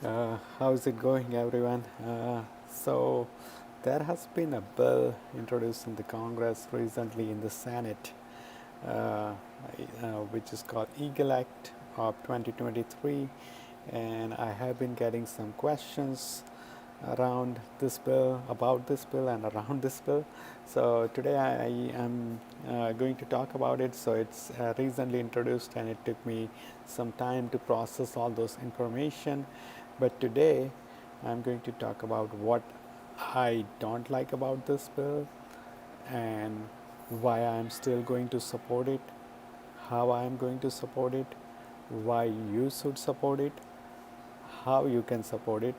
How's it going, everyone? So, there has been a bill introduced in the Congress recently in the Senate, uh, which is called Eagle Act of 2023, and I have been getting some questions around this bill, about this bill, and around this bill. So today I am going to talk about it. So it's recently introduced, and it took me some time to process all those information. But today I'm going to talk about what I don't like about this bill and why I'm still going to support it, how I'm going to support it, why you should support it, how you can support it,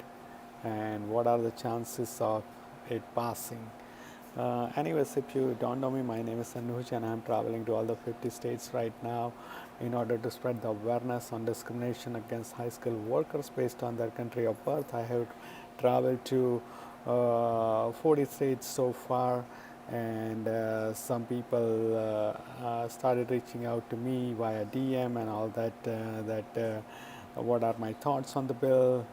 and what are the chances of it passing. Anyways, if you don't know me, my name is Anuj, and I'm traveling to all the 50 states right now in order to spread the awareness on discrimination against high skilled workers based on their country of birth. I have traveled to 40 states so far, and some people started reaching out to me via DM and all that. What are my thoughts on the bill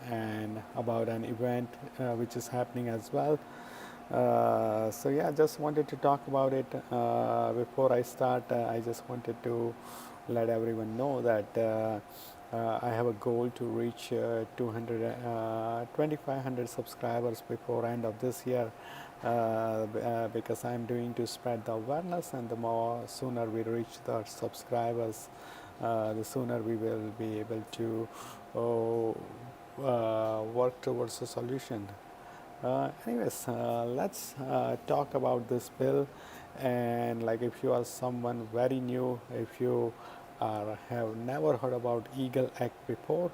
and about an event which is happening as well. So yeah, just wanted to talk about it. Before I start, I just wanted to let everyone know that I have a goal to reach 2,500 subscribers before end of this year, because I'm doing to spread the awareness, and the more sooner we reach the subscribers, the sooner we will be able to work towards a solution. Let's talk about this bill. And like, if you are someone very new, if you have never heard about Eagle Act before,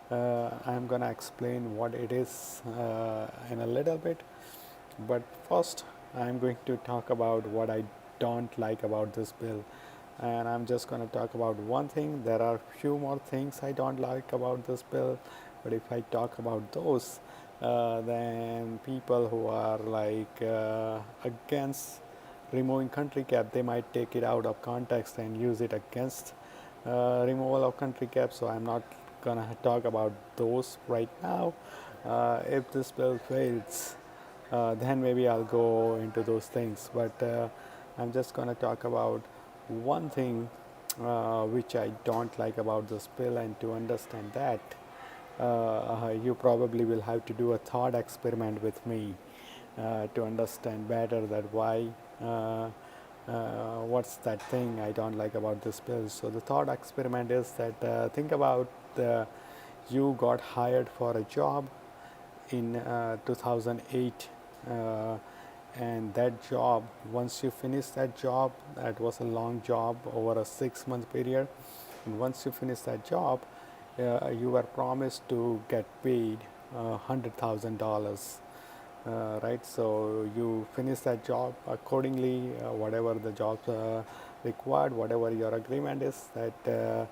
I'm gonna explain what it is in a little bit. But first, I'm going to talk about what I don't like about this bill. And I'm just going to talk about one thing. There are few more things I don't like about this bill, but if I talk about those, then people who are like against removing country cap, they might take it out of context and use it against removal of country cap. So I'm not gonna talk about those right now. If this bill fails, then maybe I'll go into those things. But I'm just gonna talk about one thing which I don't like about this bill, and to understand that, you probably will have to do a thought experiment with me to understand better that why. What's that thing I don't like about this bill? So the thought experiment is that think about you got hired for a job in 2008, uh, and that job, once you finish that job, that was a long job over a 6 month period, and once you finish that job, you were promised to get paid $100,000, right? So you finish that job accordingly, whatever the job required, whatever your agreement is, that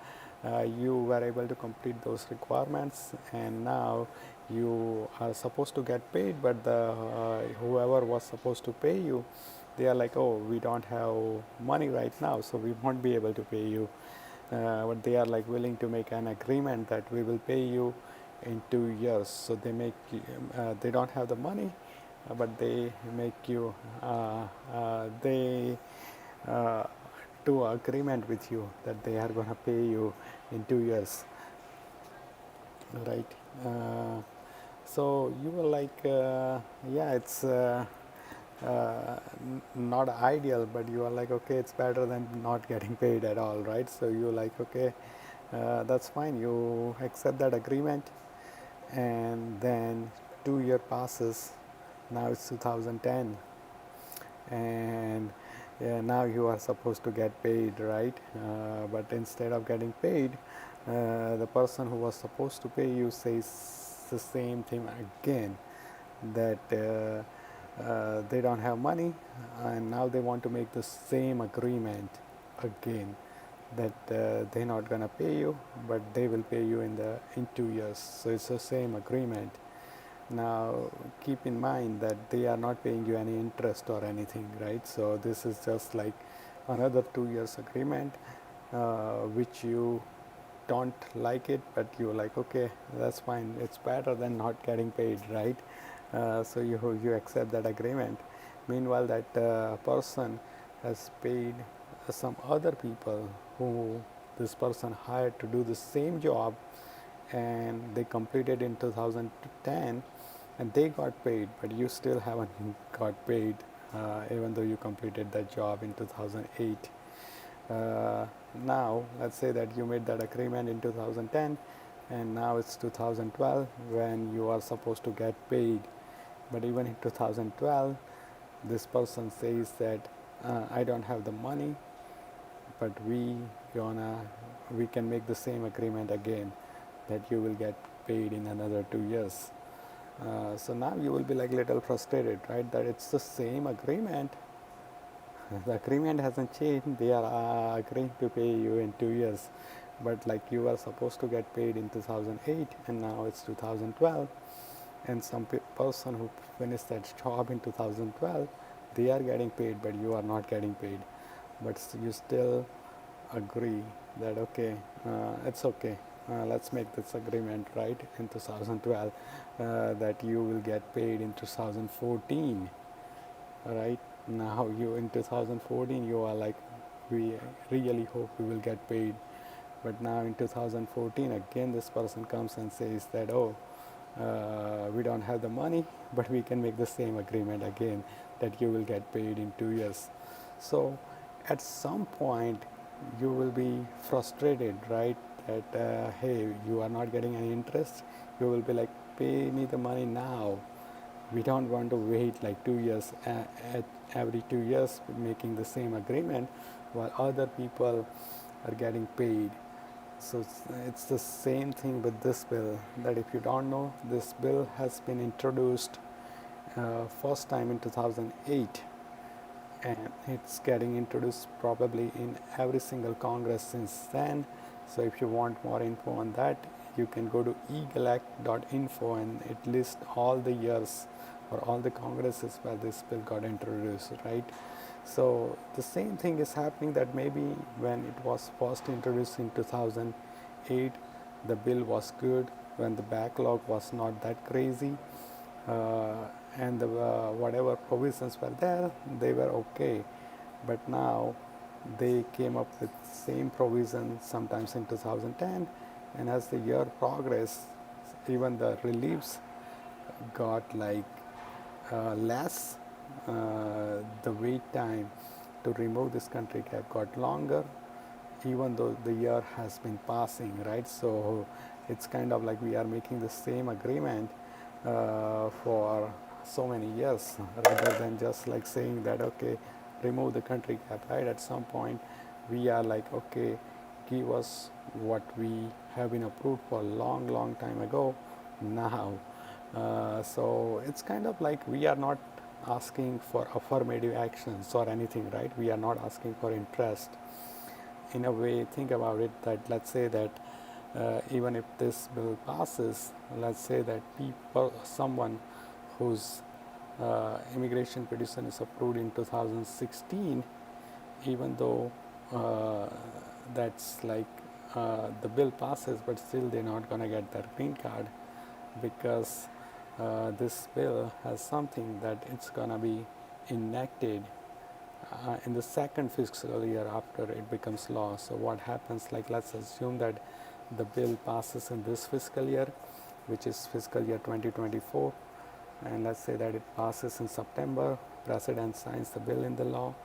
you were able to complete those requirements, and now you are supposed to get paid. But the whoever was supposed to pay you, they are like, oh, we don't have money right now, so we won't be able to pay you. But they are like willing to make an agreement that we will pay you in 2 years. So they don't have the money, but they make you they uh, do agreement with you that they are going to pay you in 2 years, right? So you were like, yeah, it's not ideal, but you are like, okay, it's better than not getting paid at all, right? So you're like, okay, that's fine. You accept that agreement, and then 2 year passes. Now it's 2010, and yeah, now you are supposed to get paid, right? But instead of getting paid, the person who was supposed to pay you says the same thing again, that they don't have money, and now they want to make the same agreement again, that they're not gonna pay you, but they will pay you in 2 years. So it's the same agreement. Now, keep in mind that they are not paying you any interest or anything, right? So this is just like another 2 years agreement, which you don't like it, but you're like, okay, that's fine. It's better than not getting paid, right? So you accept that agreement. Meanwhile, that person has paid some other people who this person hired to do the same job, and they completed in 2010, and they got paid, but you still haven't got paid, even though you completed that job in 2008. Now, let's say that you made that agreement in 2010, and now it's 2012 when you are supposed to get paid. But even in 2012, this person says that I don't have the money, but we can make the same agreement again, that you will get paid in another 2 years. So now you will be like little frustrated, right? That it's the same agreement. The agreement hasn't changed. They are agreeing to pay you in 2 years, but like you were supposed to get paid in 2008, and now it's 2012, and some person who finished that job in 2012, they are getting paid, but you are not getting paid. But you still agree that okay, it's okay. Let's make this agreement right in 2012, that you will get paid in 2014, right? Now you in 2014 you are like, we really hope we will get paid, but now in 2014 again this person comes and says that, oh, we don't have the money, but we can make the same agreement again, that you will get paid in 2 years. So at some point you will be frustrated, right? That hey, you are not getting any interest. You will be like, pay me the money now. We don't want to wait like 2 years, at every 2 years making the same agreement while other people are getting paid. So it's the same thing with this bill, that if you don't know, this bill has been introduced first time in 2008, and it's getting introduced probably in every single Congress since then. So if you want more info on that, you can go to egalect.info, and it lists all the years or all the Congresses where this bill got introduced, right? So the same thing is happening, that maybe when it was first introduced in 2008, the bill was good, when the backlog was not that crazy, uh, and the whatever provisions were there, they were okay. But now they came up with same provisions sometimes in 2010, and as the year progressed, even the reliefs got like less. The wait time to remove this country cap got longer, even though the year has been passing, right? So it's kind of like we are making the same agreement for so many years, rather than just like saying that okay, remove the country cap, right? At some point we are like, okay, give us what we have been approved for a long time ago now. So it's kind of like we are not asking for affirmative actions or anything, right? We are not asking for interest. In a way, think about it, that let's say that even if this bill passes, let's say that someone whose immigration petition is approved in 2016, even though that's like the bill passes, but still they're not going to get their green card, because this bill has something that it's going to be enacted in the second fiscal year after it becomes law. So what happens, like let's assume that the bill passes in this fiscal year, which is fiscal year 2024, and let's say that it passes in September, President signs the bill in the law,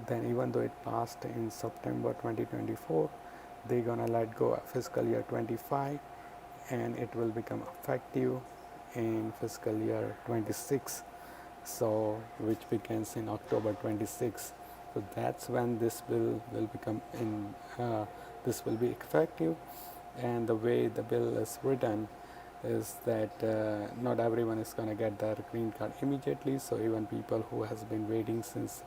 then even though it passed in September 2024, they're going to let go of fiscal year 25, and it will become effective in fiscal year 26, so which begins in October 26. So that's when this bill will become this will be effective. And the way the bill is written is that not everyone is going to get their green card immediately, so even people who has been waiting since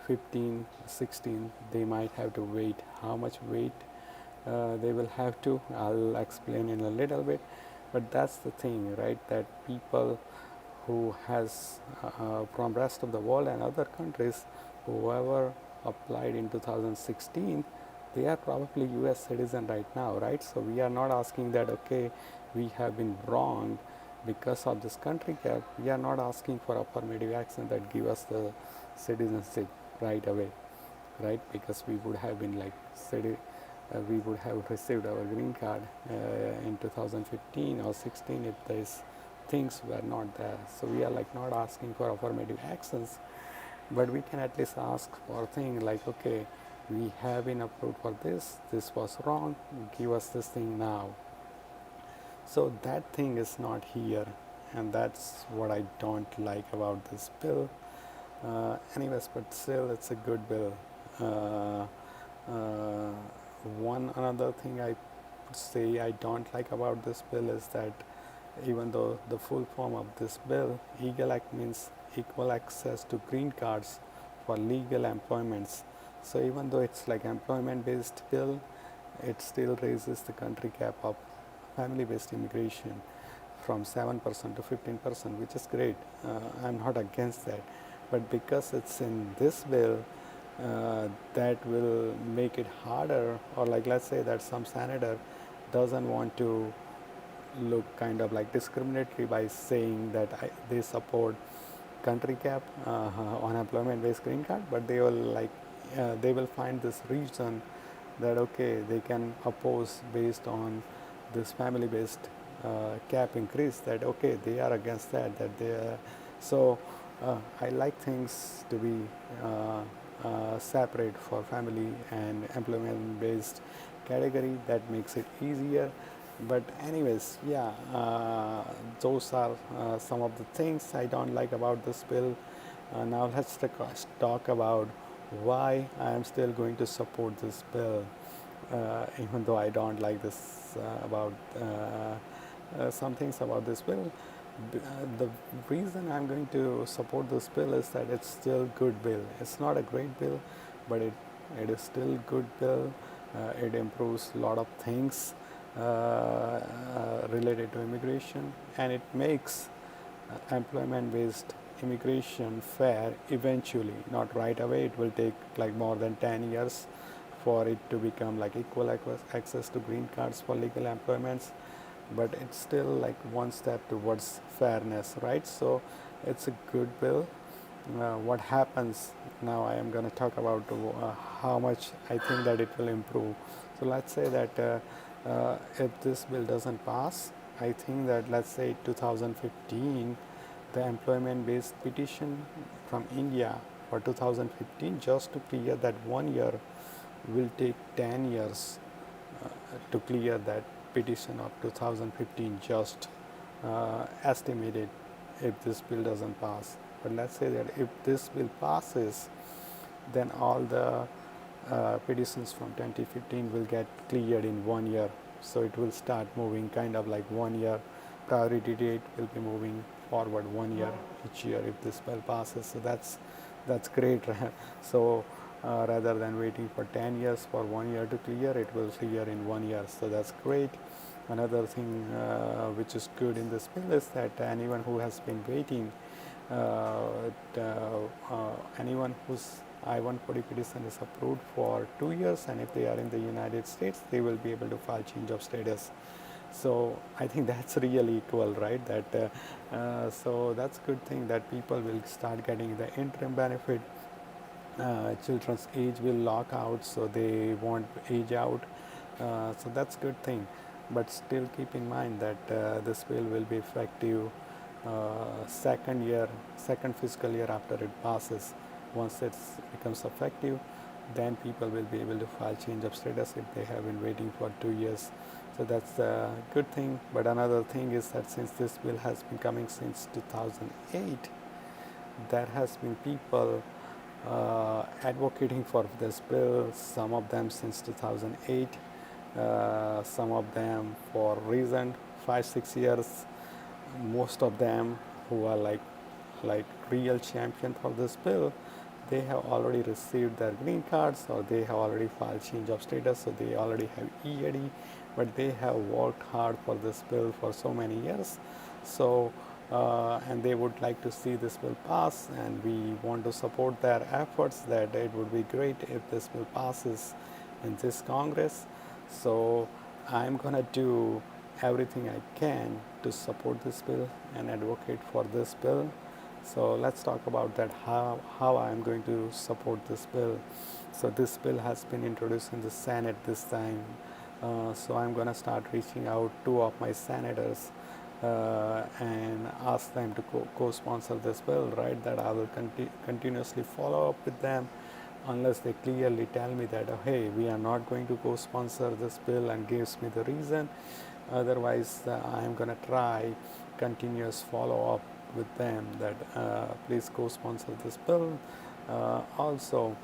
15, 16, they might have to wait. How much wait they will have to, I'll explain in a little bit. But that's the thing, right, that people who has from rest of the world and other countries, whoever applied in 2016, they are probably US citizen right now, right? So we are not asking that, okay, we have been wrong because of this country cap. We are not asking for affirmative action that give us the citizenship right away, right? Because we would have been like we would have received our green card in 2015 or 16 if these things were not there. So we are like not asking for affirmative actions, but we can at least ask for things like, okay, we have been approved for this, this was wrong, give us this thing now. So that thing is not here, and that's what I don't like about this bill. Anyways, but still, it's a good bill. Uh, uh, One another thing I would say I don't like about this bill is that even though the full form of this bill, EAGLE Act means equal access to green cards for legal employments. So even though it's like employment-based bill, it still raises the country cap of family-based immigration from 7% to 15%, which is great. I'm not against that. But because it's in this bill, that will make it harder, or like let's say that some senator doesn't want to look kind of like discriminatory by saying that they support country cap on employment-based green card, but they will like they will find this reason that okay, they can oppose based on this family-based cap increase, that okay, they are against that they are. So I like things to be separate for family and employment-based category. That makes it easier. But anyways, yeah, those are some of the things I don't like about this bill. Now let's talk about why I am still going to support this bill, even though I don't like this about some things about this bill. The reason I'm going to support this bill is that it's still good bill. It's not a great bill, but it is still good bill. It improves a lot of things related to immigration, and it makes employment-based immigration fair eventually, not right away. It will take like more than 10 years for it to become like equal access to green cards for legal employments, but it's still like one step towards fairness, right? So it's a good bill. What happens now, I am going to talk about how much I think that it will improve. So let's say that if this bill doesn't pass, I think that let's say 2015, the employment based petition from India for 2015, just to clear that 1 year, will take 10 years to clear that petition of 2015, just estimated, if this bill doesn't pass. But let's say that if this bill passes, then all the petitions from 2015 will get cleared in 1 year. So it will start moving kind of like 1 year. Priority date will be moving forward 1 year each year if this bill passes. So that's great. So rather than waiting for 10 years for 1 year to clear, it will clear in 1 year. So that's great. Another thing which is good in this bill is that anyone who has been waiting, anyone whose I-140 petition is approved for 2 years, and if they are in the United States, they will be able to file change of status. So I think that's really equal, right? That so that's a good thing that people will start getting the interim benefit. Children's age will lock out, so they won't age out. So that's a good thing. But still keep in mind that this bill will be effective second fiscal year after it passes. Once it becomes effective, then people will be able to file change of status if they have been waiting for 2 years. So that's a good thing. But another thing is that since this bill has been coming since 2008, there has been people advocating for this bill, some of them since 2008, some of them for recent 5-6 years, most of them who are like real champion for this bill, they have already received their green cards, or they have already filed change of status, so they already have EAD, but they have worked hard for this bill for so many years. So and they would like to see this bill pass, and we want to support their efforts. That it would be great if this bill passes in this Congress. So I'm gonna do everything I can to support this bill and advocate for this bill. So let's talk about that, how I'm going to support this bill. So this bill has been introduced in the Senate this time. So I'm going to start reaching out two of my senators and ask them to co-sponsor this bill, right? That I will continuously follow up with them unless they clearly tell me that, oh, hey, we are not going to co-sponsor this bill and gives me the reason. Otherwise, I'm going to try continuous follow-up with them that please co-sponsor this bill. Also,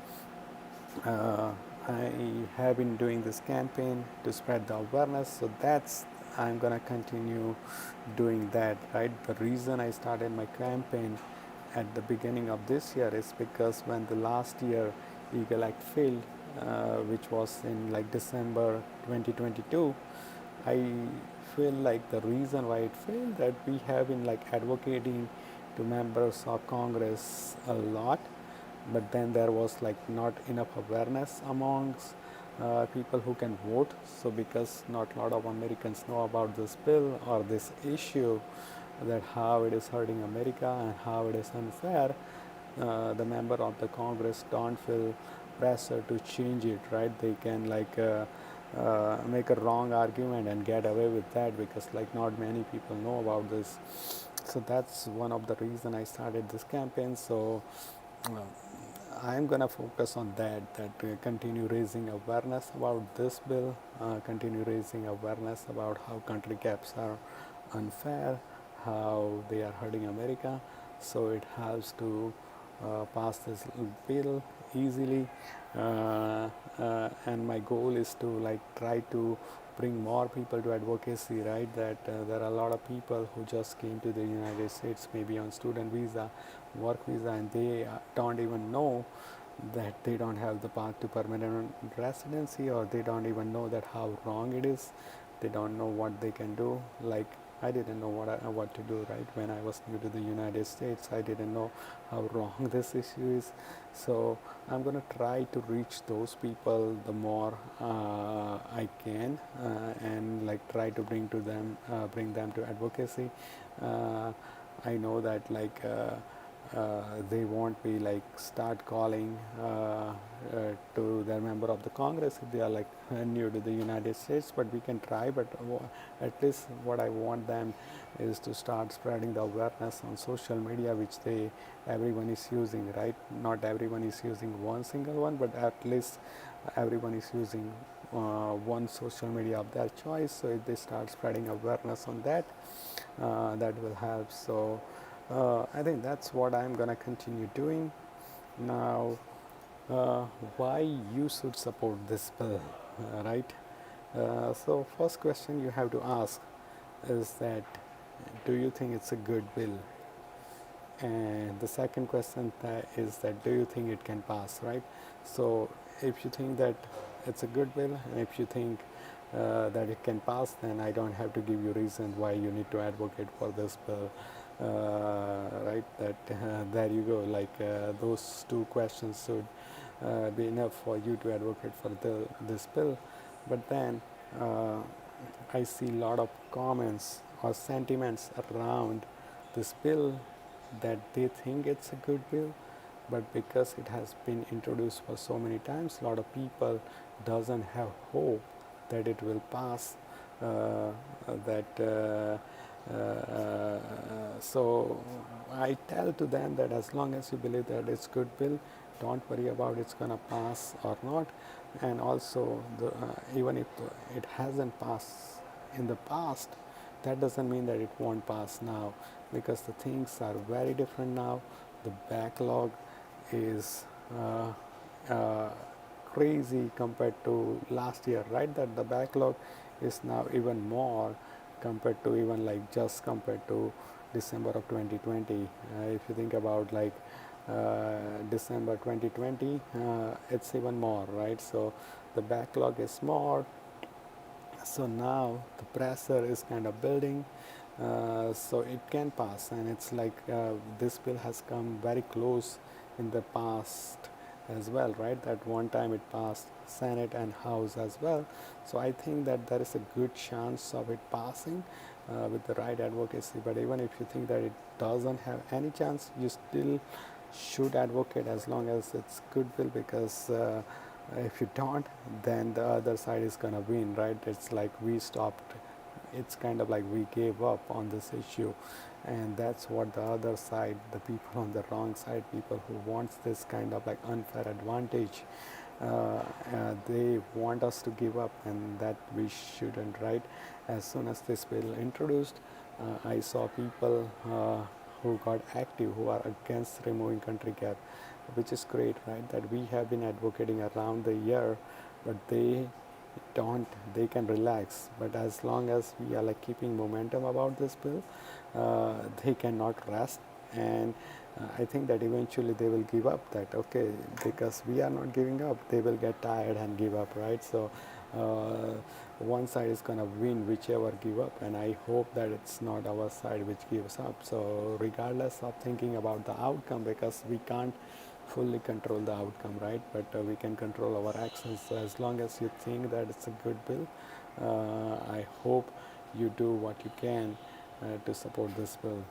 uh, I have been doing this campaign to spread the awareness, so that's I'm gonna continue doing that, right? The reason I started my campaign at the beginning of this year is because when the last year Eagle Act failed, which was in like December 2022, I feel like the reason why it failed that we have been like advocating to members of Congress a lot, but then there was like not enough awareness amongst people who can vote. So because not a lot of Americans know about this bill or this issue, that how it is hurting America and how it is unfair, the member of the Congress don't feel pressure to change it, right? They can like make a wrong argument and get away with that because like not many people know about this. So that's one of the reason I started this campaign. So uh, I'm gonna focus on that continue raising awareness about this bill, continue raising awareness about how country caps are unfair, how they are hurting America. So it helps to pass this bill easily, and my goal is to like try to bring more people to advocacy, right? That there are a lot of people who just came to the United States maybe on student visa, work visa, and they don't even know that they don't have the path to permanent residency, or they don't even know that how wrong it is. They don't know what they can do. Like I didn't know what to do, right? When I was new to the United States, I didn't know how wrong this issue is. So I'm gonna try to reach those people the more I can, and like try to bring them to advocacy. Uh, I know that like. They won't be like start calling to their member of the Congress if they are like new to the United States, but we can try. But at least what I want them is to start spreading the awareness on social media, which everyone is using, right? Not everyone is using one single one, but at least everyone is using one social media of their choice. So if they start spreading awareness on that, that will help. So I think that's what I'm gonna continue doing. Now, uh, why you should support this bill, right? So first question you have to ask is that, do you think it's a good bill? And the second question is that, do you think it can pass, right? So if you think that it's a good bill, and if you think that it can pass, then I don't have to give you reason why you need to advocate for this bill, right? That there you go. Like those two questions should be enough for you to advocate for this bill. But then I see a lot of comments or sentiments around this bill that they think it's a good bill, but because it has been introduced for so many times, a lot of people doesn't have hope that it will pass. That so I tell to them that as long as you believe that it's good bill, don't worry about it's gonna pass or not. And also, even if it hasn't passed in the past, that doesn't mean that it won't pass now, because the things are very different now. The backlog is crazy compared to last year, right? That the backlog is now even more compared to even like just compared to December of 2020. If you think about like December 2020, it's even more, right? So the backlog is more. So now the pressure is kind of building, so it can pass. And it's like this bill has come very close in the past, as well, right? That one time it passed Senate and House as well. So I think that there is a good chance of it passing with the right advocacy. But even if you think that it doesn't have any chance, you still should advocate as long as it's good bill, because if you don't, then the other side is gonna win, right? It's like we stopped, it's kind of like we gave up on this issue, and that's what the other side, the people on the wrong side, people who wants this kind of like unfair advantage, they want us to give up, and that we shouldn't, right? As soon as this bill introduced, I saw people who got active, who are against removing country cap, which is great, right? That we have been advocating around the year, but don't they can relax, but as long as we are like keeping momentum about this bill, they cannot rest. And I think that eventually they will give up, that okay, because we are not giving up, they will get tired and give up, right? So uh, one side is going to win, whichever give up, and I hope that it's not our side which gives up. So regardless of thinking about the outcome, because we can't fully control the outcome, right? But we can control our actions. So as long as you think that it's a good bill, I hope you do what you can to support this bill.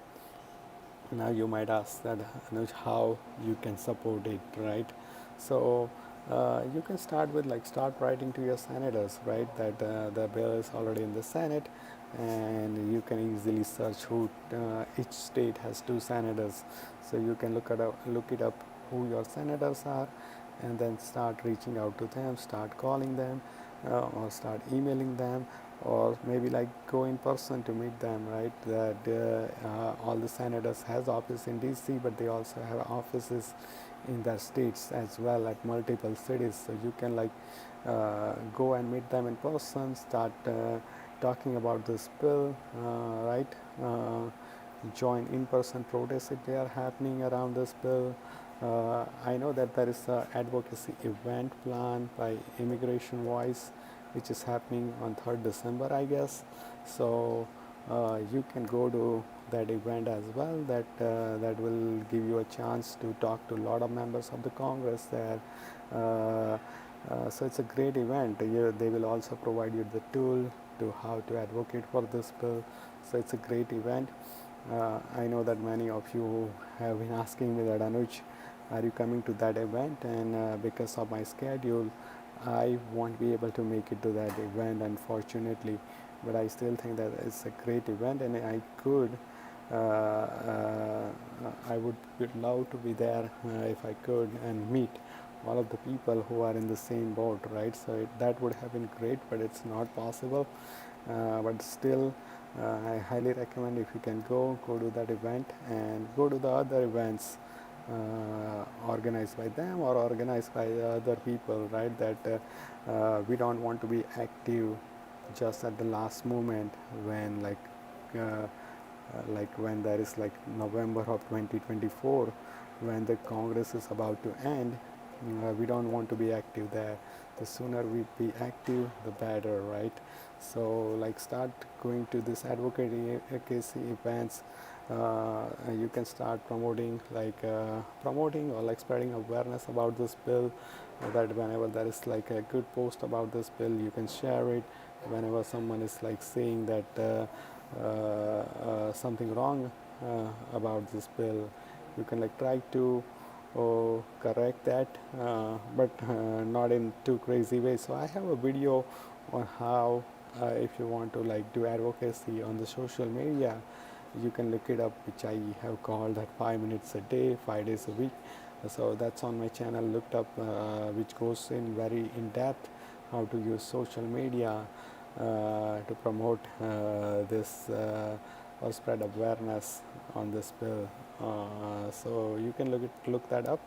Now you might ask that, Anuj, how you can support it, right? So you can start with like start writing to your senators, right? That the bill is already in the Senate, and you can easily search who each state has two senators. So you can look it up who your senators are, and then start reaching out to them, start calling them, or start emailing them, or maybe like go in person to meet them, right? That all the senators has office in DC, but they also have offices in their states as well, at multiple cities. So you can like go and meet them in person, start talking about this bill, right? Join in-person protests if they are happening around this bill. I know that there is an advocacy event planned by Immigration Voice, which is happening on 3rd December, I guess. So you can go to that event as well. That will give you a chance to talk to a lot of members of the Congress there. So it's a great event. They will also provide you the tool to how to advocate for this bill. So it's a great event. I know that many of you have been asking me that, Anuj, are you coming to that event? And because of my schedule, I won't be able to make it to that event, unfortunately. But I still think that it's a great event, and I would love to be there if I could and meet all of the people who are in the same boat, right? So that would have been great, but it's not possible. But still, I highly recommend, if you can go to that event and go to the other events organized by them or organized by other people, right? That we don't want to be active just at the last moment, when like when there is like November of 2024, when the Congress is about to end. We don't want to be active there. The sooner we be active, the better, right? So like start going to this advocacy events. You can start promoting or like spreading awareness about this bill, that whenever there is like a good post about this bill, you can share it. Whenever someone is like saying that something wrong about this bill, you can like try to correct that, but not in too crazy way. So I have a video on how, if you want to like do advocacy on the social media, you can look it up, which I have called that 5 minutes a day, 5 days a week. So that's on my channel, looked up, which goes in very in depth how to use social media to promote this or spread awareness on this bill. So you can look that up,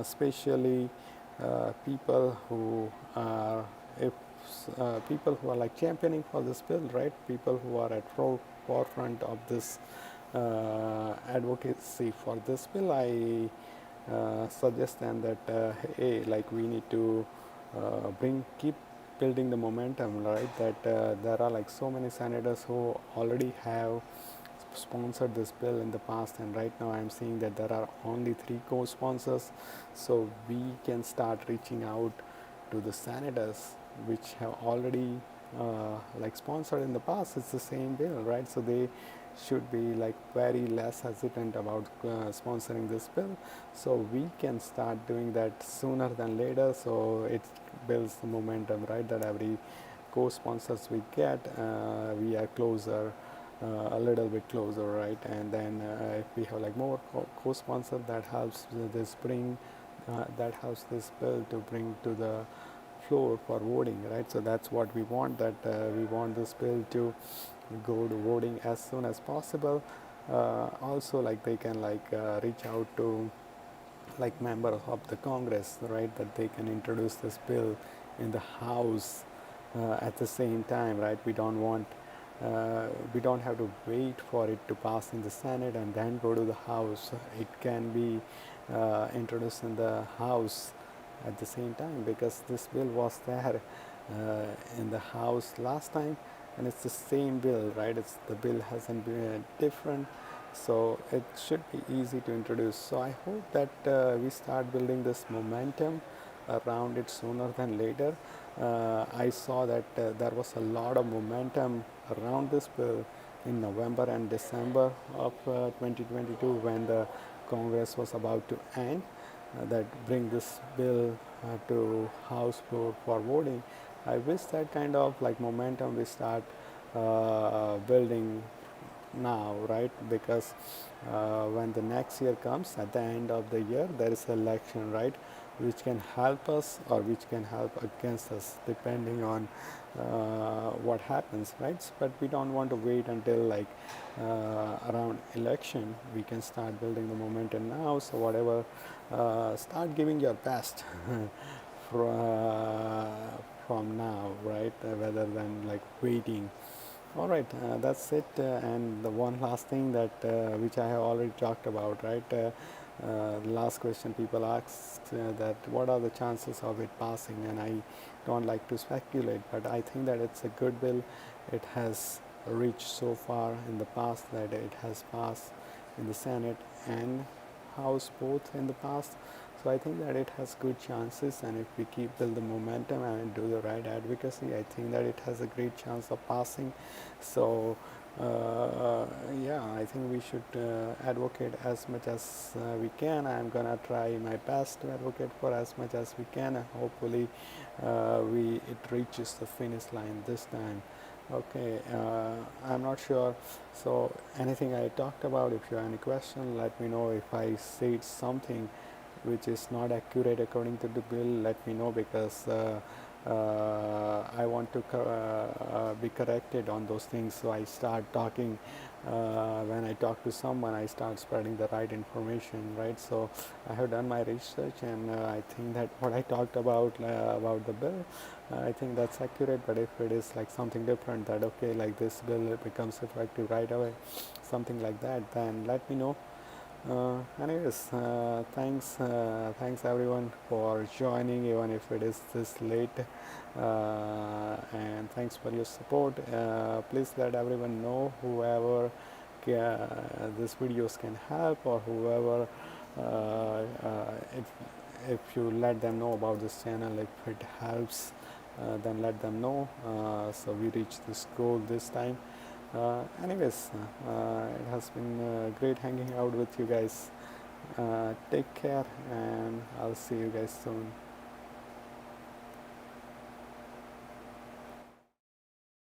especially people who are if people who are like championing for this bill, right? People who are at forefront of this advocacy for this bill. I suggest them that hey, like we need to keep building the momentum, right? That there are like so many senators who already have sponsored this bill in the past, and right now I'm seeing that there are only 3 co-sponsors. So we can start reaching out to the senators which have already like sponsored in the past. It's the same bill, right? So they should be like very less hesitant about sponsoring this bill. So we can start doing that sooner than later. So it builds the momentum, right? That every co-sponsors we get, we are closer, a little bit closer, right? And then if we have like more co-sponsor, that helps this bring, that helps this bill to bring to the floor for voting, right? So that's what we want. That we want this bill to go to voting as soon as possible. Also, like they can like reach out to like members of the Congress, right? That they can introduce this bill in the House at the same time, right? We don't have to wait for it to pass in the Senate and then go to the House. It can be introduced in the House at the same time, because this bill was there in the House last time, and it's the same bill, right? It's the bill hasn't been different, so it should be easy to introduce. So I hope that we start building this momentum around it sooner than later. I saw that there was a lot of momentum around this bill in November and December of 2022, when the Congress was about to end, that bring this bill to House floor for voting. I wish that kind of like momentum we start building now, right? Because when the next year comes, at the end of the year, there is an election, right? Which can help us or which can help against us, depending on what happens, right? But we don't want to wait until like around election. We can start building the momentum now. So whatever, start giving your best from now, right? Rather than like waiting. All right, that's it. And the one last thing that which I have already talked about, right? Last question people ask that what are the chances of it passing, and I don't like to speculate, but I think that it's a good bill. It has reached so far in the past that it has passed in the Senate and House both in the past. So I think that it has good chances, and if we keep build the momentum and do the right advocacy, I think that it has a great chance of passing. So yeah, I think we should advocate as much as we can. I'm gonna try my best to advocate for as much as we can, and hopefully it reaches the finish line this time. Okay, I'm not sure. So anything I talked about, if you have any question, let me know. If I said something which is not accurate according to the bill, let me know, because I want to be corrected on those things. So I start talking, when I talk to someone, I start spreading the right information, right? So I have done my research, and I think that what I talked about the bill, I think that's accurate. But if it is like something different, that okay, like this bill becomes effective right away, something like that, then let me know. Anyways, thanks everyone for joining, even if it is this late, and thanks for your support. Please let everyone know, whoever this videos can help, or whoever, if you let them know about this channel, if it helps, then let them know, so we reach this goal this time. Anyways, it has been great hanging out with you guys. Take care, and I'll see you guys soon.